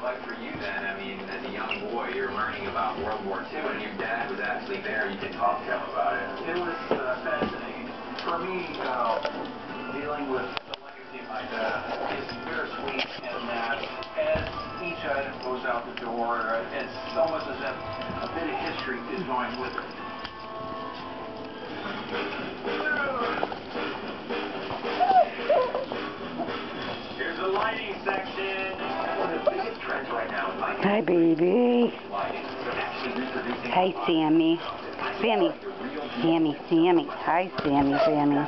like for you then? I mean, as a young boy, you're learning about World War II, and your dad was actually there. You can talk to him about it. It was fascinating. For me, dealing with the legacy of my dad is bittersweet in that as each item goes out the door, it's almost as if a bit of history is going with it. Here's the lighting section. One of the biggest trends right now in lighting. Hi, baby. Hi, Sammy. Sammy. Sammy, Sammy. Hi, Sammy, Sammy.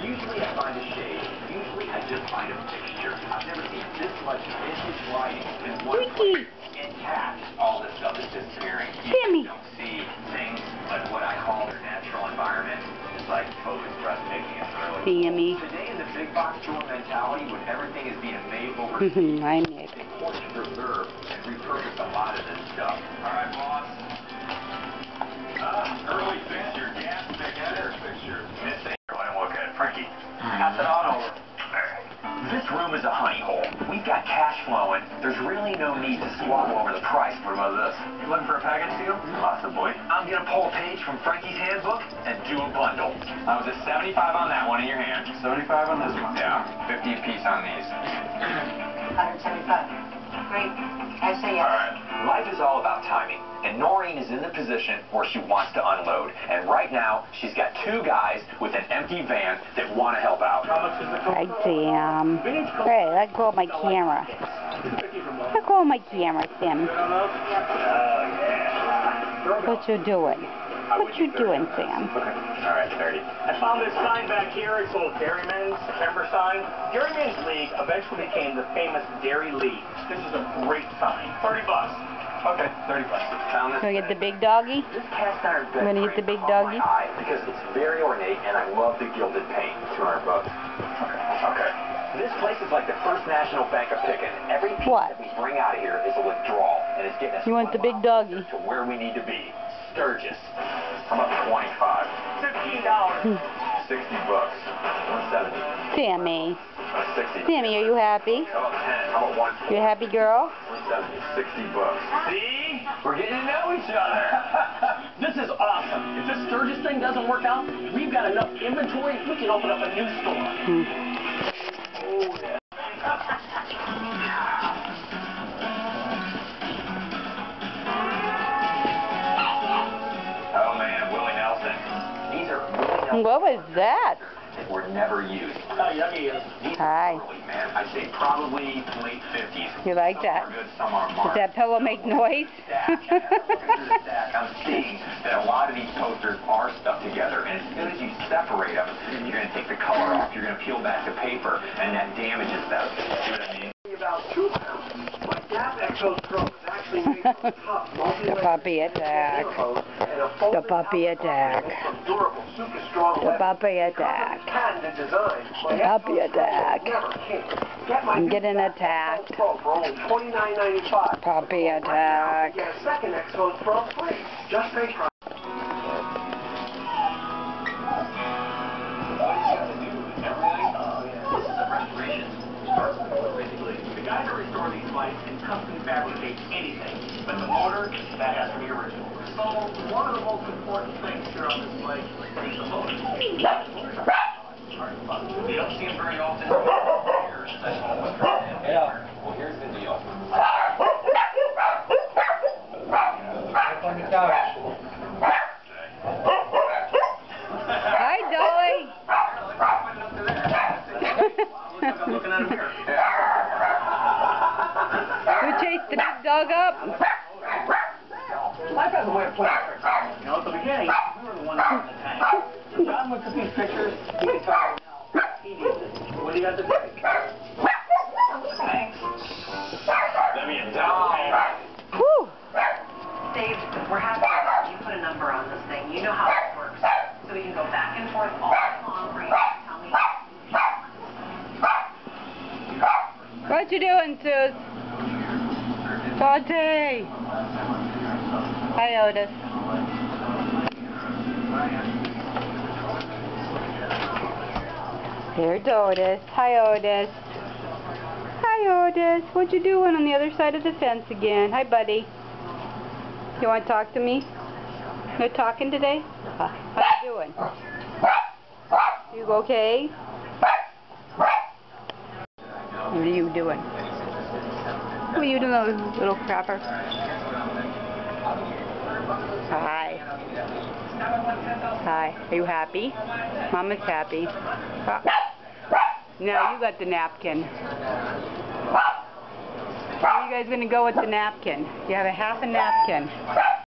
Usually I find a shade. Usually I just find a fixture. I've never seen this much vintage lighting in one place. Intact. All this stuff is disappearing. Sammy. You don't see things like what I call their natural environment. It's like totally breathtaking and thrilling. Sammy. Today in the big box store mentality, when everything is being made over, Hi, Nick. it's important to preserve and repurpose a lot of this stuff. All right, boss. Early fixture, gas fixture. Miss April, and look at Frankie. Pass it on over. This room is a honey hole. We've got cash flowing. There's really no need to squabble over the price. What about this? You looking for a package deal? Possibly. I'm going to pull a page from Frankie's handbook and do a bundle. I was at 75 on that one in your hand. 75 on this one? Yeah. 50 a piece on these. 175. Great. I say yes. All right. Life is all about timing, and Noreen is in the position where she wants to unload. And right now, she's got two guys with an empty van that want to help out. Hi, Sam. Hey, let go of my camera. Let go of my camera, Sam. What you doing? What you doing, Sam? All right, 30. I found this sign back here. It's a little Dairyman's September sign. Dairyman's League eventually became the famous Dairy League. This is a great sign. 30 bucks. Okay, 30 bucks. Found this. Can we get the big doggy? This cast iron bed Wanna get the big caught doggy? my eye because it's very ornate, and I love the gilded paint. 200 bucks. Okay. This place is like the First National Bank of Pickett. Every piece that we bring out of here is a withdrawal, and it's getting us You want the big doggy? to where we need to be. Sturgis. How about 25? $15. 60 bucks. 170. Sammy. 60. Sammy, are you happy? How about 10? How about 1? You a happy girl? 170. 60 bucks. See? We're getting to know each other. This is awesome. If this Sturgis thing doesn't work out, we've got enough inventory, we can open up a new store. Oh, yeah. Oh man, Willie Nelson. These are Willie Nelson. What was that? That were never used. Oh, yeah, he is. These Hi. are early, man. I'd say probably late 50s. You like Some that? are good, some are Does marked. that pillow make noise? I'm seeing that a lot of these posters are stuck together, and as soon as you separate them, you're going to take the color off, you're going to peel back the paper, and that damages them. See what I mean? About 2 pounds. My Gap Exos Pro is actually made from a tough The puppy attack. The puppy attack. durable, super strong The puppy attack. patented design. The puppy attack. I'm getting attacked. Pro for only $29.95. Puppy attack. Get a second Exos Pro free. Just pay for The guy to restore these lights can custom fabricate anything, but the motor, that has to be original. So, one of the most important things here on this place is the motor. You don't see them very often. Yeah. Well, here's the deal. Hi, Dolly. Looking at a mirror. You chased the big dog up? Life has a way of playing tricks. You know, at the beginning, we were the ones in the tank. John looked at these pictures, he could tell now. He needs it. What do you got to do? Thanks. Let me down. Whew. Dave, we're happy that you put a number on this thing. You know how it works. So we can go back and forth all day long for you to tell me. What you doing, Sus? Saute. Hi, Otis. Here's Otis. Hi, Otis. Hi, Otis. What you doing on the other side of the fence again? Hi, buddy. You want to talk to me? You're talking today? How you doing? You okay? What are you doing? What are you doing, little crapper? Hi. Hi. Are you happy? Mama's happy. Now you got the napkin. Where are you guys going to go with the napkin? You have a half a napkin.